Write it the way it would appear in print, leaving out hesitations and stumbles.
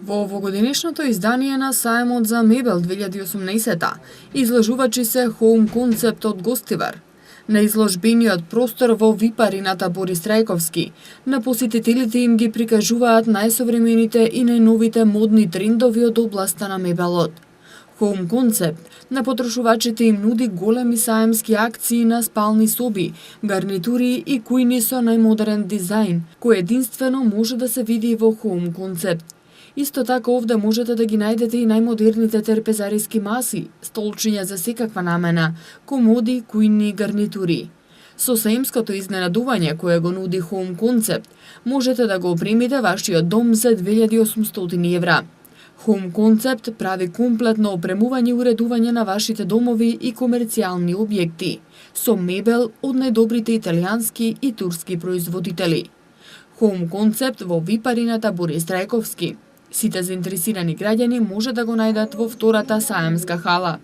Во овогодинешното издание на Саемот за мебел 2018 изложувачи се Home Concept од Гостивар. На изложбениот простор во випарината Борис Трајковски, на посетителите им ги прикажуваат најсовремените и најновите модни трендови од областа на мебелот. Home Concept на потрошувачите им нуди големи саемски акции на спални соби, гарнитури и кујни со најмодерен дизајн, кој единствено може да се види во Home Concept. Исто така овде можете да ги најдете и најмодерните терпезариски маси, столчиња за секаква намена, комоди, кујни и гарнитури. Со саемското изненадување кое го нуди Home Concept, можете да го опремите вашиот дом за 2800 евра. Home Concept прави комплетно опремување и уредување на вашите домови и комерцијални објекти, со мебел од најдобрите италијански и турски производители. Home Concept во випарината Борис Трајковски. Сите заинтересирани граѓани може да го најдат во втората саемска хала.